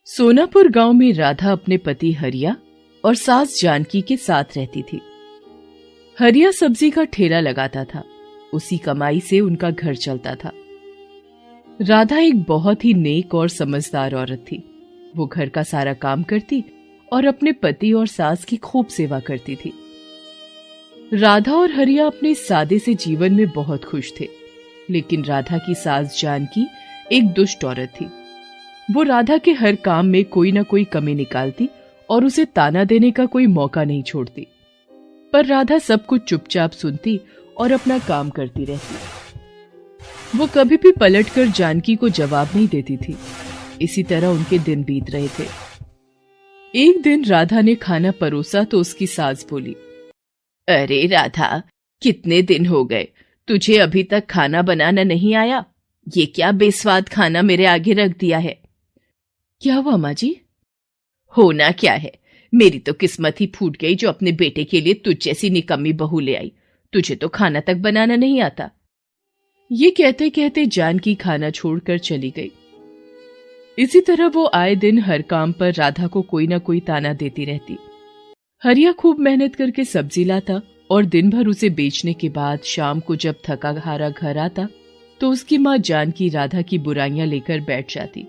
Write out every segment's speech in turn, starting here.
सोनापुर गांव में राधा अपने पति हरिया और सास जानकी के साथ रहती थी। हरिया सब्जी का ठेला लगाता था, उसी कमाई से उनका घर चलता था। राधा एक बहुत ही नेक और समझदार औरत थी। वो घर का सारा काम करती और अपने पति और सास की खूब सेवा करती थी। राधा और हरिया अपने सादे से जीवन में बहुत खुश थे, लेकिन राधा की सास जानकी एक दुष्ट औरत थी। वो राधा के हर काम में कोई ना कोई कमी निकालती और उसे ताना देने का कोई मौका नहीं छोड़ती। पर राधा सब कुछ चुपचाप सुनती और अपना काम करती रहती। वो कभी भी पलटकर जानकी को जवाब नहीं देती थी। इसी तरह उनके दिन बीत रहे थे। एक दिन राधा ने खाना परोसा तो उसकी सास बोली, अरे राधा, कितने दिन हो गए, तुझे अभी तक खाना बनाना नहीं आया? ये क्या बेस्वाद खाना मेरे आगे रख दिया है? क्या हुआ माँ जी? होना क्या है, मेरी तो किस्मत ही फूट गई जो अपने बेटे के लिए तुझ जैसी निकम्मी बहू ले आई। तुझे तो खाना तक बनाना नहीं आता। ये कहते कहते जानकी खाना छोड़कर चली गई। इसी तरह वो आए दिन हर काम पर राधा को कोई ना कोई ताना देती रहती। हरिया खूब मेहनत करके सब्जी लाता और दिन भर उसे बेचने के बाद शाम को जब थका हारा घर आता तो उसकी माँ जानकी राधा की बुराइयां लेकर बैठ जाती।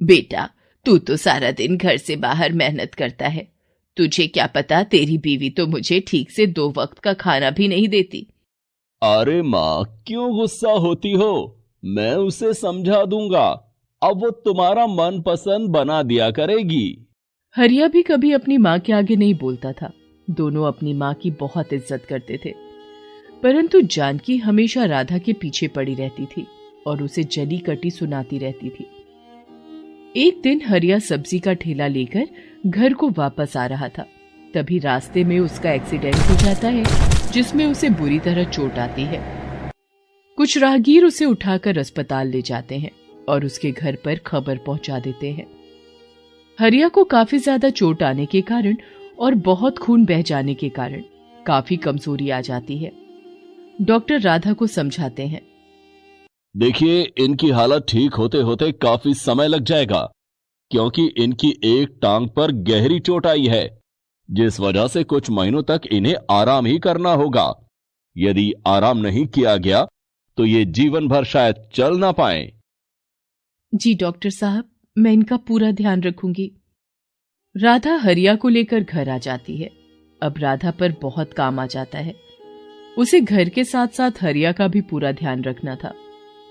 बेटा, तू तो सारा दिन घर से बाहर मेहनत करता है। तुझे क्या पता, तेरी बीवी तो मुझे ठीक से 2 वक्त का खाना भी नहीं देती। अरे माँ, क्यों गुस्सा होती हो? मैं उसे समझा दूंगा। अब वो तुम्हारा मनपसंद बना दिया करेगी। हरिया भी कभी अपनी माँ के आगे नहीं बोलता था। दोनों अपनी माँ की बहुत इज्जत करते थे, परंतु जानकी हमेशा राधा के पीछे पड़ी रहती थी और उसे जली कटी सुनाती रहती थी। एक दिन हरिया सब्जी का ठेला लेकर घर को वापस आ रहा था। तभी रास्ते में उसका एक्सीडेंट हो जाता है, जिसमें उसे बुरी तरह चोट आती है। कुछ राहगीर उसे उठाकर अस्पताल ले जाते हैं और उसके घर पर खबर पहुंचा देते हैं। हरिया को काफी ज्यादा चोट आने के कारण और बहुत खून बह जाने के कारण काफी कमजोरी आ जाती है। डॉक्टर राधा को समझाते हैं, देखिए, इनकी हालत ठीक होते होते काफी समय लग जाएगा, क्योंकि इनकी एक टांग पर गहरी चोट आई है, जिस वजह से कुछ महीनों तक इन्हें आराम ही करना होगा। यदि आराम नहीं किया गया तो ये जीवन भर शायद चल ना पाए। जी डॉक्टर साहब, मैं इनका पूरा ध्यान रखूंगी। राधा हरिया को लेकर घर आ जाती है। अब राधा पर बहुत काम आ जाता है। उसे घर के साथ साथ हरिया का भी पूरा ध्यान रखना था।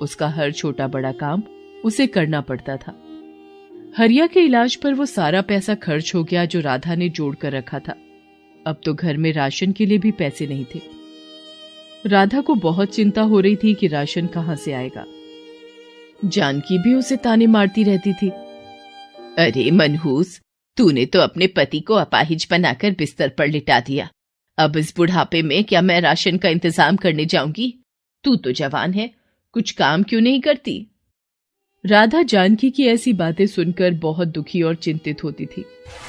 उसका हर छोटा बड़ा काम उसे करना पड़ता था। हरिया के इलाज पर वो सारा पैसा खर्च हो गया जो राधा ने जोड़ कर रखा था। अब तो घर में राशन के लिए भी पैसे नहीं थे। राधा को बहुत चिंता हो रही थी कि राशन कहां से आएगा। जानकी भी उसे ताने मारती रहती थी। अरे मनहूस, तूने तो अपने पति को अपाहिज बनाकर बिस्तर पर लिटा दिया। अब इस बुढ़ापे में क्या मैं राशन का इंतजाम करने जाऊंगी? तू तो जवान है, कुछ काम क्यों नहीं करती? राधा जानकी की ऐसी बातें सुनकर बहुत दुखी और चिंतित होती थी।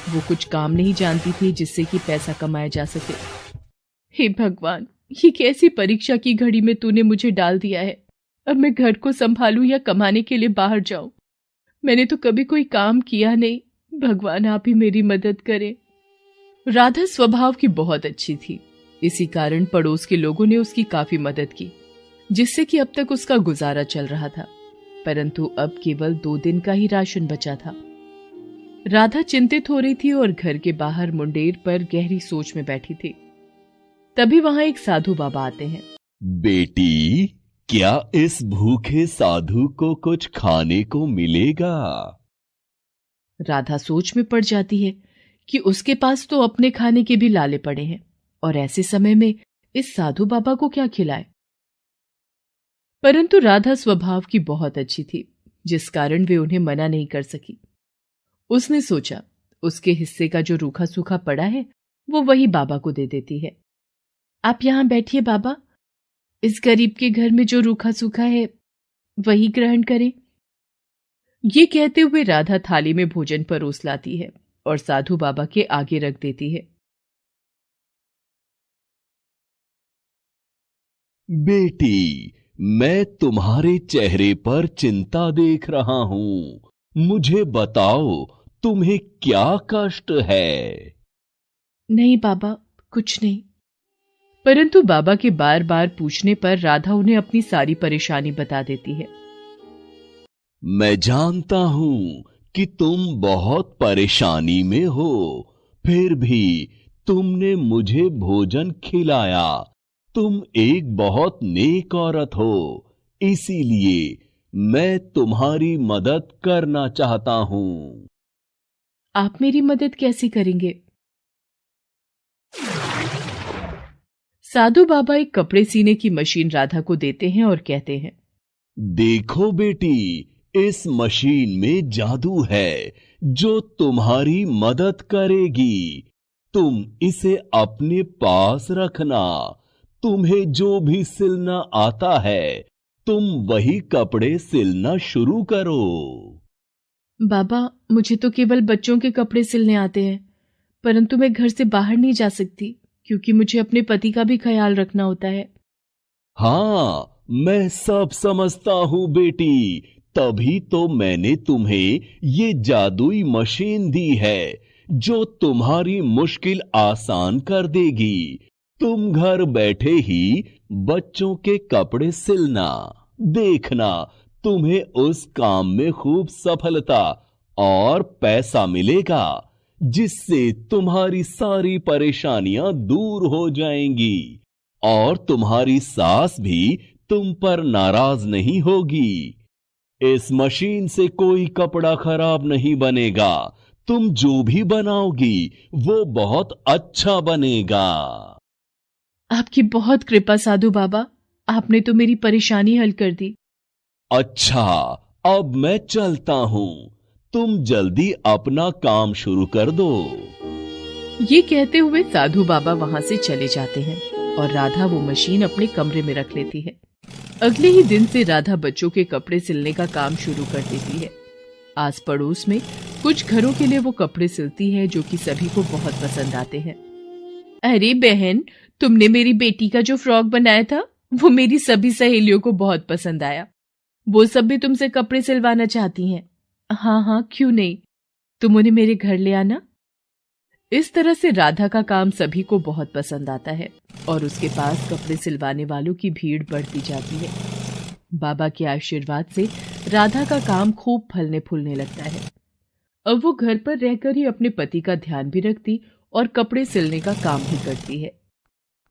वो कुछ काम नहीं जानती थी जिससे कि पैसा कमाया जा सके। हे भगवान, ये कैसी परीक्षा की घड़ी में तूने मुझे डाल दिया है। अब मैं घर को संभालूं या कमाने के लिए बाहर जाऊं? मैंने तो कभी कोई काम किया नहीं। भगवान, आप ही मेरी मदद करें। राधा स्वभाव की बहुत अच्छी थी। इसी कारण पड़ोस के लोगों ने उसकी काफी मदद की, जिससे कि अब तक उसका गुजारा चल रहा था। परंतु अब केवल 2 दिन का ही राशन बचा था। राधा चिंतित हो रही थी और घर के बाहर मुंडेर पर गहरी सोच में बैठी थी। तभी वहां एक साधु बाबा आते हैं। बेटी, क्या इस भूखे साधु को कुछ खाने को मिलेगा? राधा सोच में पड़ जाती है कि उसके पास तो अपने खाने के भी लाले पड़े हैं और ऐसे समय में इस साधु बाबा को क्या खिलाए। परंतु राधा स्वभाव की बहुत अच्छी थी, जिस कारण वे उन्हें मना नहीं कर सकी। उसने सोचा, उसके हिस्से का जो रूखा सूखा पड़ा है वो वही बाबा को दे देती है। आप यहां बैठिए बाबा, इस गरीब के घर में जो रूखा सूखा है वही ग्रहण करें। ये कहते हुए राधा थाली में भोजन परोस लाती है और साधु बाबा के आगे रख देती है। बेटी, मैं तुम्हारे चेहरे पर चिंता देख रहा हूं। मुझे बताओ, तुम्हें क्या कष्ट है? नहीं बाबा, कुछ नहीं। परंतु बाबा के बार बार पूछने पर राधा उन्हें अपनी सारी परेशानी बता देती है। मैं जानता हूं कि तुम बहुत परेशानी में हो, फिर भी तुमने मुझे भोजन खिलाया। तुम एक बहुत नेक औरत हो, इसीलिए मैं तुम्हारी मदद करना चाहता हूं। आप मेरी मदद कैसे करेंगे? साधु बाबा एक कपड़े सीने की मशीन राधा को देते हैं और कहते हैं, देखो बेटी, इस मशीन में जादू है जो तुम्हारी मदद करेगी। तुम इसे अपने पास रखना। तुम्हें जो भी सिलना आता है, तुम वही कपड़े सिलना शुरू करो। बाबा, मुझे तो केवल बच्चों के कपड़े सिलने आते हैं, परंतु मैं घर से बाहर नहीं जा सकती क्योंकि मुझे अपने पति का भी ख्याल रखना होता है। हाँ, मैं सब समझता हूँ बेटी, तभी तो मैंने तुम्हें ये जादुई मशीन दी है जो तुम्हारी मुश्किल आसान कर देगी। तुम घर बैठे ही बच्चों के कपड़े सिलना। देखना, तुम्हें उस काम में खूब सफलता और पैसा मिलेगा, जिससे तुम्हारी सारी परेशानियां दूर हो जाएंगी और तुम्हारी सास भी तुम पर नाराज नहीं होगी। इस मशीन से कोई कपड़ा खराब नहीं बनेगा। तुम जो भी बनाओगी वो बहुत अच्छा बनेगा। आपकी बहुत कृपा साधु बाबा, आपने तो मेरी परेशानी हल कर दी। अच्छा, अब मैं चलता हूं। तुम जल्दी अपना काम शुरू कर दो। ये कहते हुए साधु बाबा वहां से चले जाते हैं और राधा वो मशीन अपने कमरे में रख लेती है। अगले ही दिन से राधा बच्चों के कपड़े सिलने का काम शुरू कर देती है। आस पड़ोस में कुछ घरों के लिए वो कपड़े सिलती है जो कि सभी को बहुत पसंद आते हैं। अरे बहन, तुमने मेरी बेटी का जो फ्रॉक बनाया था वो मेरी सभी सहेलियों को बहुत पसंद आया। वो सब भी तुमसे कपड़े सिलवाना चाहती हैं। हाँ हाँ, क्यों नहीं, तुम उन्हें मेरे घर ले आना। इस तरह से राधा का काम सभी को बहुत पसंद आता है और उसके पास कपड़े सिलवाने वालों की भीड़ बढ़ती जाती है। बाबा के आशीर्वाद से राधा का काम खूब फलने फूलने लगता है। अब वो घर पर रहकर ही अपने पति का ध्यान भी रखती और कपड़े सिलने का काम भी करती है।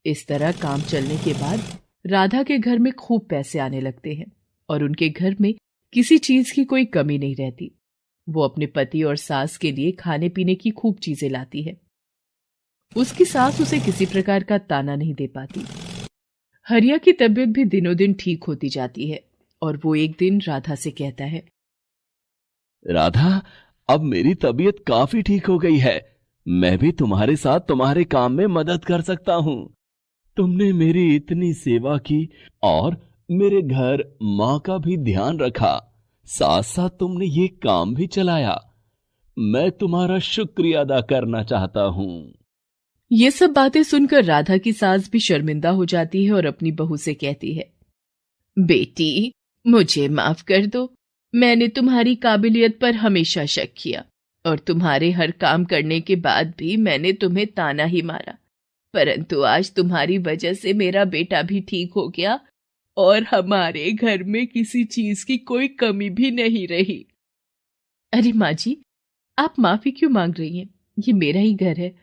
इस तरह काम चलने के बाद राधा के घर में खूब पैसे आने लगते हैं और उनके घर में किसी चीज की कोई कमी नहीं रहती। वो अपने पति और सास के लिए खाने पीने की खूब चीजें लाती है। उसकी सास उसे किसी प्रकार का ताना नहीं दे पाती। हरिया की तबीयत भी दिनों दिन ठीक होती जाती है और वो एक दिन राधा से कहता है, राधा, अब मेरी तबीयत काफी ठीक हो गई है। मैं भी तुम्हारे साथ तुम्हारे काम में मदद कर सकता हूँ। तुमने मेरी इतनी सेवा की और मेरे घर माँ का भी ध्यान रखा, साथ साथ तुमने ये काम भी चलाया। मैं तुम्हारा शुक्रिया अदा करना चाहता हूँ। ये सब बातें सुनकर राधा की सास भी शर्मिंदा हो जाती है और अपनी बहू से कहती है, बेटी, मुझे माफ कर दो। मैंने तुम्हारी काबिलियत पर हमेशा शक किया और तुम्हारे हर काम करने के बाद भी मैंने तुम्हें ताना ही मारा। परंतु आज तुम्हारी वजह से मेरा बेटा भी ठीक हो गया और हमारे घर में किसी चीज की कोई कमी भी नहीं रही। अरे माँ जी, आप माफी क्यों मांग रही हैं? ये मेरा ही घर है,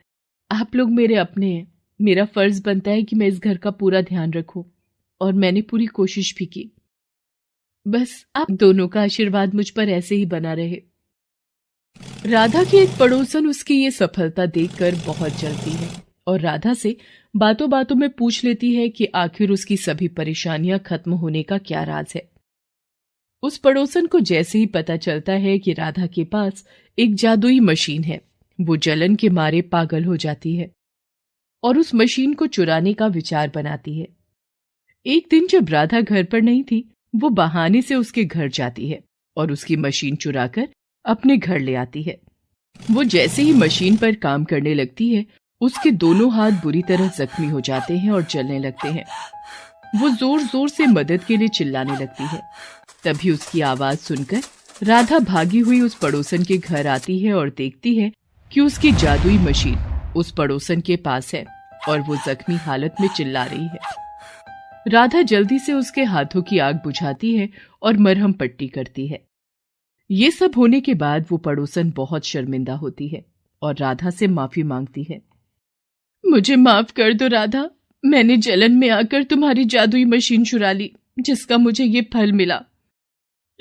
आप लोग मेरे अपने हैं। मेरा फर्ज बनता है कि मैं इस घर का पूरा ध्यान रखूं और मैंने पूरी कोशिश भी की। बस आप दोनों का आशीर्वाद मुझ पर ऐसे ही बना रहे। राधा की एक पड़ोसन उसकी ये सफलता देखकर बहुत जलती है और राधा से बातों बातों में पूछ लेती है कि आखिर उसकी सभी परेशानियां खत्म होने का क्या राज है। उस पड़ोसन को जैसे ही पता चलता है कि राधा के पास एक जादुई मशीन है, वो जलन के मारे पागल हो जाती है और उस मशीन को चुराने का विचार बनाती है। एक दिन जब राधा घर पर नहीं थी, वो बहाने से उसके घर जाती है और उसकी मशीन चुराकर अपने घर ले आती है। वो जैसे ही मशीन पर काम करने लगती है, उसके दोनों हाथ बुरी तरह जख्मी हो जाते हैं और जलने लगते हैं। वो जोर जोर से मदद के लिए चिल्लाने लगती है। तभी उसकी आवाज सुनकर राधा भागी हुई उस पड़ोसन के घर आती है और देखती है कि उसकी जादुई मशीन उस पड़ोसन के पास है और वो जख्मी हालत में चिल्ला रही है। राधा जल्दी से उसके हाथों की आग बुझाती है और मरहम पट्टी करती है। ये सब होने के बाद वो पड़ोसन बहुत शर्मिंदा होती है और राधा से माफी मांगती है। मुझे माफ कर दो राधा, मैंने जलन में आकर तुम्हारी जादुई मशीन चुरा ली जिसका मुझे ये फल मिला,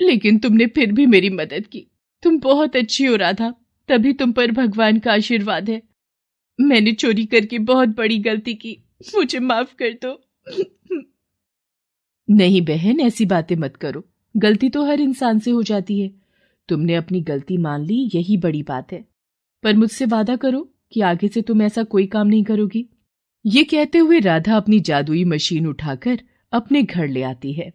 लेकिन तुमने फिर भी मेरी मदद की। तुम बहुत अच्छी हो राधा, तभी तुम पर भगवान का आशीर्वाद है। मैंने चोरी करके बहुत बड़ी गलती की, मुझे माफ कर दो। नहीं बहन, ऐसी बातें मत करो, गलती तो हर इंसान से हो जाती है। तुमने अपनी गलती मान ली, यही बड़ी बात है। पर मुझसे वादा करो कि आगे से तुम ऐसा कोई काम नहीं करोगी। ये कहते हुए राधा अपनी जादुई मशीन उठाकर अपने घर ले आती है।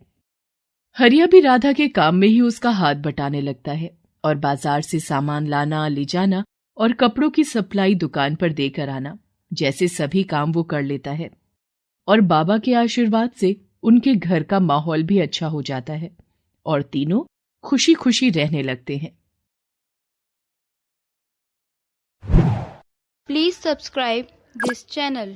हरिया भी राधा के काम में ही उसका हाथ बटाने लगता है और बाजार से सामान लाना, ले जाना और कपड़ों की सप्लाई दुकान पर देकर आना जैसे सभी काम वो कर लेता है। और बाबा के आशीर्वाद से उनके घर का माहौल भी अच्छा हो जाता है और तीनों खुशी खुशी रहने लगते हैं। Please subscribe this channel.